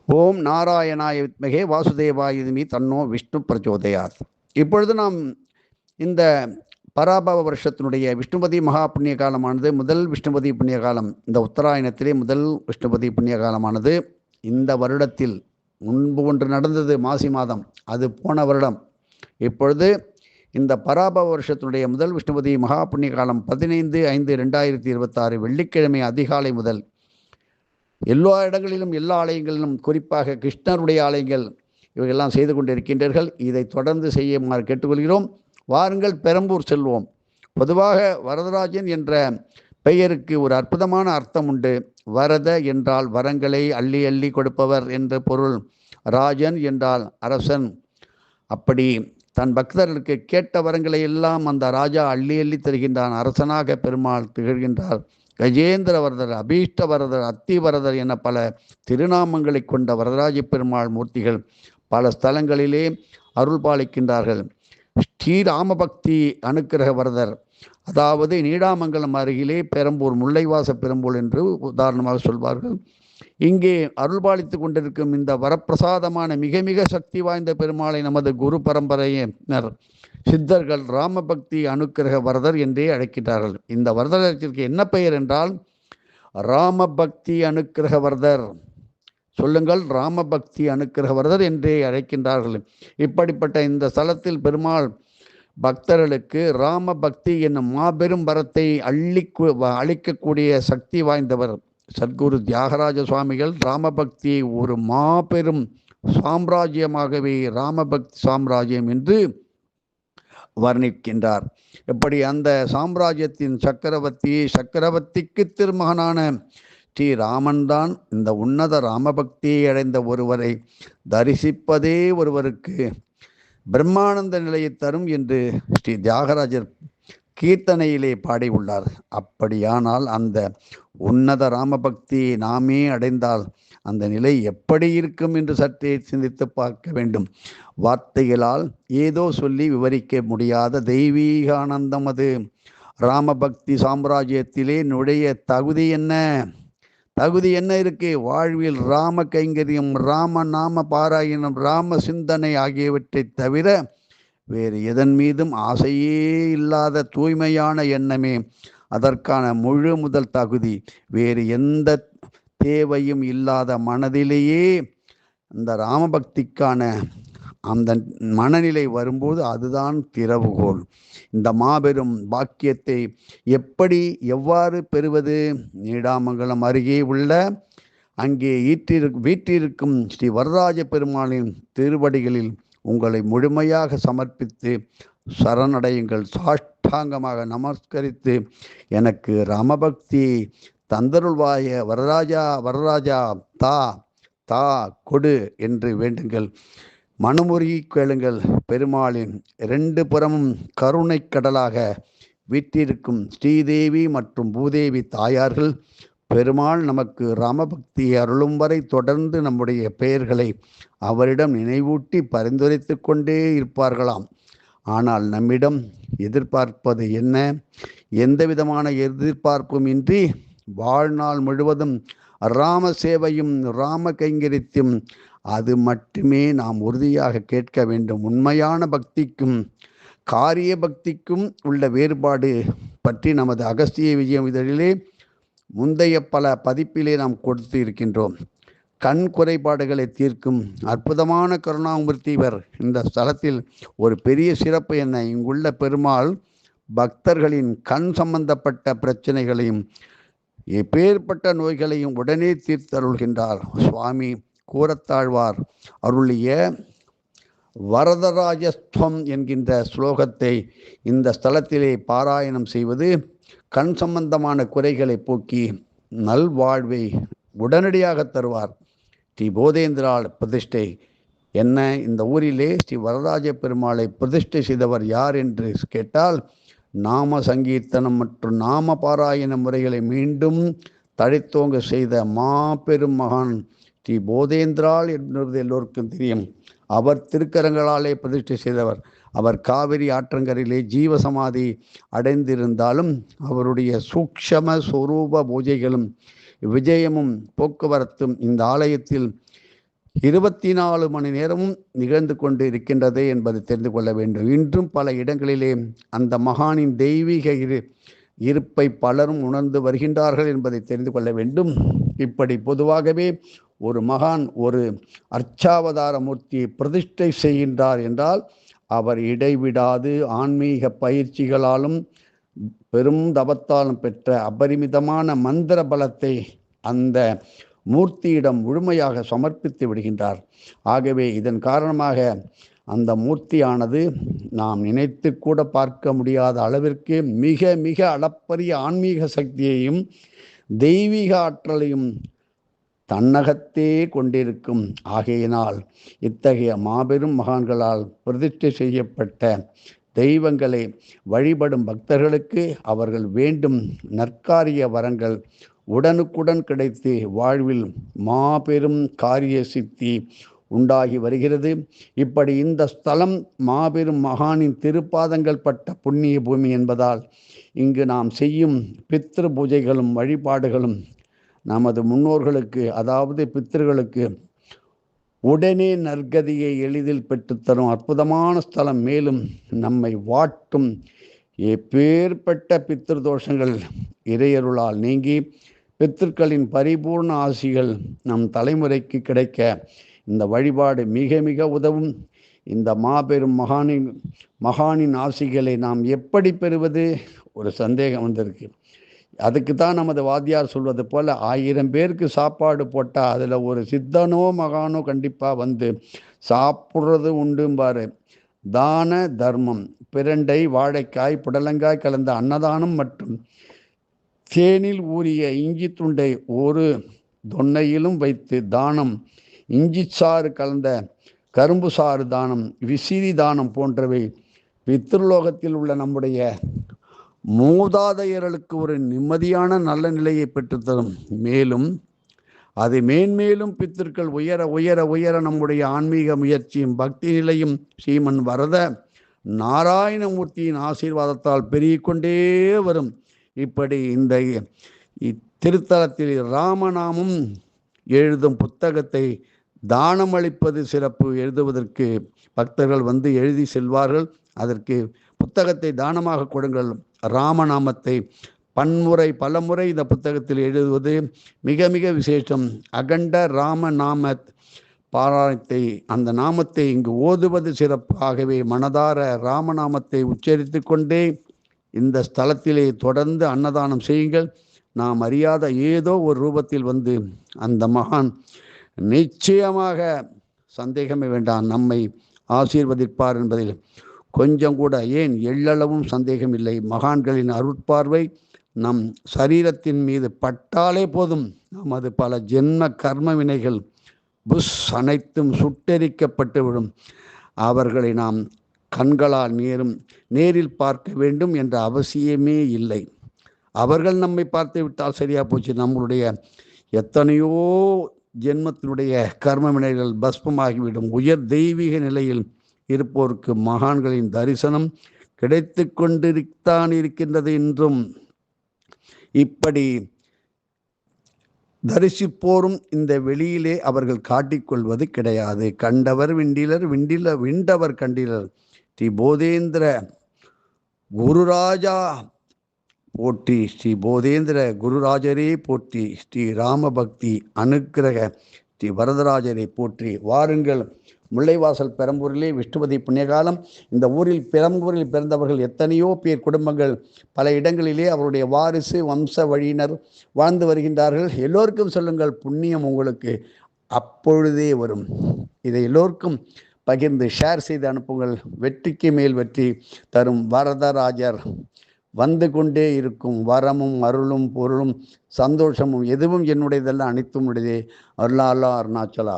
ஓம் நாராயணாய வித்மகே வாசுதேவாய தீமஹி தன்னோ விஷ்ணு பிரச்சோதயாத். இப்பொழுது நாம் இந்த பராபவ வருஷத்தினுடைய விஷ்ணுபதி மகா புண்ணிய காலமானது முதல் விஷ்ணுபதி புண்ணிய காலம். இந்த உத்தராயணத்திலே முதல் விஷ்ணுபதி புண்ணிய காலமானது இந்த வருடத்தில் முன்பு ஒன்று நடந்தது மாசி மாதம், அது போன வருடம். இப்பொழுது இந்த பராபவ வருஷத்தினுடைய முதல் விஷ்ணுபதி மகா புண்ணிய காலம் 15/5/2026 வெள்ளிக்கிழமை அதிகாலை முதல் எல்லா இடங்களிலும் எல்லா ஆலயங்களிலும் குறிப்பாக கிருஷ்ணருடைய ஆலயங்கள் இவையெல்லாம் செய்து கொண்டிருக்கின்றீர்கள். இதை தொடர்ந்து செய்யுமாறு கேட்டுக்கொள்கிறோம். வாருங்கள், பெரம்பூர் செல்வோம். பொதுவாக வரதராஜன் என்ற பெயருக்கு ஒரு அற்புதமான அர்த்தம் உண்டு. வரத என்றால் வரங்களை அள்ளி அள்ளி கொடுப்பவர் என்ற பொருள். ராஜன் என்றால் அரசன். அப்படி தன் பக்தர்களுக்கு கேட்ட வரங்களை எல்லாம் அந்த ராஜா அள்ளி அள்ளி தருகின்றான். அரசனாக பெருமாள் திகழ்கின்றார். கஜேந்திர வரதர், அபீஷ்ட வரதர், அத்தி வரதர் என பல திருநாமங்களை கொண்ட வரதராஜ பெருமாள் மூர்த்திகள் பல ஸ்தலங்களிலே அருள் பாலிக்கின்றார்கள். ஸ்ரீராமபக்தி அனுக்கிரக வரதர், அதாவது நீடாமங்கலம் அருகிலே பெரம்பூர், முல்லைவாச பெரம்பூர் என்று உதாரணமாக சொல்வார்கள். இங்கே அருள்பாலித்து கொண்டிருக்கும் இந்த வரப்பிரசாதமான மிக மிக சக்தி வாய்ந்த பெருமாளை நமது குரு பரம்பரையினர் சித்தர்கள் ராமபக்தி அனுக்கிரக வரதர் என்றே அழைக்கிறார்கள். இந்த வரதருக்கு என்ன பெயர் என்றால் ராமபக்தி அனுக்கிரக வரதர். சொல்லுங்கள், ராமபக்தி அனுக்கிரக வரதர் என்றே அழைக்கின்றார்கள். இப்படிப்பட்ட இந்த ஸ்தலத்தில் பெருமாள் பக்தர்களுக்கு ராமபக்தி என்னும் மாபெரும் வரத்தை அளிக்கக்கூடிய சக்தி வாய்ந்தவர். சத்குரு தியாகராஜ சுவாமிகள் ராமபக்தியை ஒரு மாபெரும் சாம்ராஜ்யமாகவே ராமபக்தி சாம்ராஜ்யம் என்று வர்ணிக்கின்றார். எப்படி அந்த சாம்ராஜ்யத்தின் சக்கரவர்த்திக்கு திருமகனான ஸ்ரீராமன் தான் இந்த உன்னத ராமபக்தியை அடைந்த ஒருவரை தரிசிப்பதே ஒருவருக்கு பிரம்மானந்த நிலையை தரும் என்று ஸ்ரீ தியாகராஜர் கீர்த்தனையிலே பாடியுள்ளார். அப்படியானால் அந்த உன்னத ராமபக்தியை நாமே அடைந்தால் அந்த நிலை எப்படி இருக்கும் என்று சற்றே சிந்தித்து பார்க்க வேண்டும். வார்த்தைகளால் ஏதோ சொல்லி விவரிக்க முடியாத தெய்வீக ஆனந்தம் அது. ராமபக்தி சாம்ராஜ்யத்திலே நுழைய தகுதி என்ன இருக்கு? வாழ்வில் ராம கைங்கரியம், ராம நாம பாராயணம், ராம சிந்தனை ஆகியவற்றை தவிர வேறு எதன் மீதும் ஆசையே இல்லாத தூய்மையான எண்ணமே அதற்கான முழு முதல் தகுதி. வேறு எந்த தேவையும் இல்லாத மனதிலேயே அந்த ராமபக்திக்கான அந்த மனநிலை வரும்போது அதுதான் திறவுகோல். இந்த மாபெரும் பாக்கியத்தை எவ்வாறு பெறுவது? நீடாமங்கலம் அருகே உள்ள அங்கே வீற்றிருக்கும் ஸ்ரீ வரதராஜ பெருமாளின் திருவடிகளில் உங்களை முழுமையாக சமர்ப்பித்து சரணடையுங்கள். சாஷ்டாங்கமாக நமஸ்கரித்து எனக்கு ராமபக்தி தந்தருள்வாய வரராஜா தா கொடு என்று வேண்டுங்கள். மனமுருகி கேளுங்கள். பெருமாளின் 2 புறமும் கருணை கடலாக வீற்றிருக்கும் ஸ்ரீதேவி மற்றும் பூதேவி தாயார்கள் பெருமாள் நமக்கு ராமபக்தியை அருளும் வரை தொடர்ந்து நம்முடைய பெயர்களை அவரிடம் நினைவூட்டி பரிந்துரைத்து கொண்டே இருப்பார்களாம். ஆனால் நம்மிடம் எதிர்பார்ப்பது என்ன? எந்த விதமான எதிர்பார்ப்பும் இன்றி வாழ்நாள் முழுவதும் ராம சேவையும் ராம கைங்கரித்தும் அது மட்டுமே நாம் உறுதியாக கேட்க வேண்டும். உண்மையான பக்திக்கும் காரிய பக்திக்கும் உள்ள வேறுபாடு பற்றி நமது அகஸ்திய விஜயம் இதழிலே முந்தைய பல பதிப்பிலே நாம் கொடுத்து இருக்கின்றோம். கண் குறைபாடுகளை தீர்க்கும் அற்புதமான கருணாமூர்த்தி இவர். இந்த ஸ்தலத்தில் ஒரு பெரிய சிறப்பு என்ன? இங்குள்ள பெருமாள் பக்தர்களின் கண் சம்பந்தப்பட்ட பிரச்சனைகளையும் எப்பேற்பட்ட நோய்களையும் உடனே தீர்த்தருள்கின்றார். சுவாமி கூரத்தாழ்வார் அருளிய வரதராஜஸ்துவம் என்கின்ற ஸ்லோகத்தை இந்த ஸ்தலத்திலே பாராயணம் செய்வது கண் சம்பந்தமான குறைகளை போக்கி நல்வாழ்வை உடனடியாக தருவார். ஸ்ரீ போதேந்திரால் பிரதிஷ்டை என்ன? இந்த ஊரிலே ஸ்ரீ வரதராஜ பெருமாளை பிரதிஷ்டை செய்தவர் யார் என்று கேட்டால், நாம சங்கீர்த்தனம் மற்றும் நாம பாராயண முறைகளை மீண்டும் தழைத்தோங்க செய்த மாபெரும் மகான் ஸ்ரீ போதேந்திரால் என்பது எல்லோருக்கும் தெரியும். அவர் திருக்கரங்களாலே பிரதிஷ்டை செய்தவர். அவர் காவிரி ஆற்றங்கரையிலே ஜீவசமாதி அடைந்திருந்தாலும் அவருடைய சூக்ஷம சொரூப பூஜைகளும் விஜயமும் போக்குவரத்தும் இந்த ஆலயத்தில் 24 மணி நேரமும் நிகழ்ந்து கொண்டு இருக்கின்றது என்பதை தெரிந்து கொள்ள வேண்டும். இன்றும் பல இடங்களிலே அந்த மகானின் தெய்வீக இருப்பை பலரும் உணர்ந்து வருகின்றார்கள் என்பதை தெரிந்து கொள்ள வேண்டும். இப்படி பொதுவாகவே ஒரு மகான் ஒரு அர்ச்சாவதார மூர்த்தியை பிரதிஷ்டை செய்கின்றார் என்றால் அவர் இடைவிடாது ஆன்மீக பயிற்சிகளாலும் பெரும் தவத்தாலும் பெற்ற அபரிமிதமான மந்திர பலத்தை அந்த மூர்த்தியிடம் முழுமையாக சமர்ப்பித்து விடுகின்றார். ஆகவே இதன் காரணமாக அந்த மூர்த்தியானது நாம் நினைத்து கூட பார்க்க முடியாத அளவிற்கு மிக மிக அளப்பரிய ஆன்மீக சக்தியையும் தெய்வீக ஆற்றலையும் தன்னகத்தே கொண்டிருக்கும். ஆகையினால் இத்தகைய மாபெரும் மகான்களால் பிரதிஷ்டை செய்யப்பட்ட தெய்வங்களை வழிபடும் பக்தர்களுக்கு அவர்கள் வேண்டும் நற்காரிய வரங்கள் உடனுக்குடன் கிடைத்து வாழ்வில் மாபெரும் காரிய சித்தி உண்டாகி வருகிறது. இப்படி இந்த ஸ்தலம் மாபெரும் மகானின் திருப்பாதங்கள் பட்ட புண்ணிய பூமி என்பதால் இங்கு நாம் செய்யும் பித்ரு பூஜைகளும் வழிபாடுகளும் நமது முன்னோர்களுக்கு, அதாவது பித்திருக்களுக்கு உடனே நற்கதியை எளிதில் பெற்றுத்தரும் அற்புதமான ஸ்தலம். மேலும் நம்மை வாட்டும் எப்பேற்பட்ட பித்திரு தோஷங்கள் இறையருளால் நீங்கி பித்திருக்களின் பரிபூர்ண ஆசிகள் நம் தலைமுறைக்கு கிடைக்க இந்த வழிபாடு மிக மிக உதவும். இந்த மாபெரும் மகானின் ஆசிகளை நாம் எப்படி பெறுவது? ஒரு சந்தேகம் வந்திருக்கு. அதுக்கு தான் நமது வாத்தியார் சொல்வது போல 1000 பேருக்கு சாப்பாடு போட்டால் அதில் ஒரு சித்தனோ மகானோ கண்டிப்பாக வந்து சாப்பிட்றது உண்டும்பாரு. தான தர்மம், பிரண்டை, வாழைக்காய், புடலங்காய் கலந்த அன்னதானம் மற்றும் தேனில் ஊறிய இஞ்சி துண்டை ஒரு தொன்னையிலும் வைத்து தானம், இஞ்சி சாறு கலந்த கரும்பு சாறு தானம், விசிறி தானம் போன்றவை பித்ருலோகத்தில் உள்ள நம்முடைய மூதாதையர்களுக்கு ஒரு நிம்மதியான நல்ல நிலையை பெற்றுத்தரும். மேலும் அது மேன்மேலும் பித்திருக்கள் உயர உயர உயர நம்முடைய ஆன்மீக முயற்சியும் பக்தி நிலையும் ஸ்ரீமன் வரத நாராயணமூர்த்தியின் ஆசீர்வாதத்தால் பெருகிக்கொண்டே வரும். இப்படி இந்த திருத்தலத்தில் ராமநாமம் எழுதும் புத்தகத்தை தானம் அளிப்பது சிறப்பு. எழுதுவதற்கு பக்தர்கள் வந்து எழுதி செல்வார்கள். அதற்கு புத்தகத்தை தானமாக கொடுங்கள். ராமநாமத்தை பலமுறை இந்த புத்தகத்தில் எழுதுவது மிக மிக விசேஷம். அகண்ட ராமநாம பாராயணத்தை, அந்த நாமத்தை இங்கு ஓதுவது சிறப்பு. ஆகவே மனதார ராமநாமத்தை உச்சரித்து கொண்டே இந்த ஸ்தலத்திலே தொடர்ந்து அன்னதானம் செய்யுங்கள். நாம் அறியாத ஏதோ ஒரு ரூபத்தில் வந்து அந்த மகான் நிச்சயமாக, சந்தேகமே வேண்டாம், நம்மை ஆசீர்வதிப்பார் என்பதில் கொஞ்சம் கூட ஏன் எள்ளளவும் சந்தேகம் இல்லை. மகான்களின் அருட்பார்வை நம் சரீரத்தின் மீது பட்டாலே போதும், நமது பல ஜென்ம கர்ம வினைகள் அனைத்தும் சுட்டெரிக்கப்பட்டு விடும். அவர்களை நாம் கண்களால் நேரில் பார்க்க வேண்டும் என்ற அவசியமே இல்லை. அவர்கள் நம்மை பார்த்து விட்டால் சரியா போச்சு. நம்மளுடைய எத்தனையோ ஜென்மத்தினுடைய கர்ம வினைகள் பஸ்பமாகிவிடும். உயர் தெய்வீக நிலையில் இருப்போருக்கு மகான்களின் தரிசனம் கிடைத்து கொண்டிருத்தான் இருக்கின்றது. இன்றும் இப்படி தரிசிப்போரும் இந்த வெளியிலே அவர்கள் காட்டிக்கொள்வது கிடையாது. கண்டவர் விண்டவர் கண்டிலர். ஸ்ரீ போதேந்திர குருராஜா போற்றி, ஸ்ரீ போதேந்திர குருராஜரே போற்றி, ஸ்ரீ ராமபக்தி அனுக்கிரக ஸ்ரீ வரதராஜரை போற்றி. வாருங்கள், முல்லைவாசல் பெரம்பூரிலே விஷ்ணுபதி புண்ணியகாலம். இந்த பெரம்பூரில் பிறந்தவர்கள் எத்தனையோ பேர் குடும்பங்கள் பல இடங்களிலே அவருடைய வாரிசு வம்ச வழியினர் வாழ்ந்து வருகின்றார்கள். எல்லோருக்கும் சொல்லுங்கள், புண்ணியம் உங்களுக்கு அப்பொழுதே வரும். இதை எல்லோருக்கும் பகிர்ந்து ஷேர் செய்து அனுப்புங்கள். வெற்றிக்கு மேல் வெற்றி தரும் வரதராஜர் வந்து கொண்டே இருக்கும். வரமும் அருளும் பொருளும் சந்தோஷமும் எதுவும் என்னுடையதெல்லாம் அனைத்தும் உடையதே. அருளாலா அருணாச்சலா.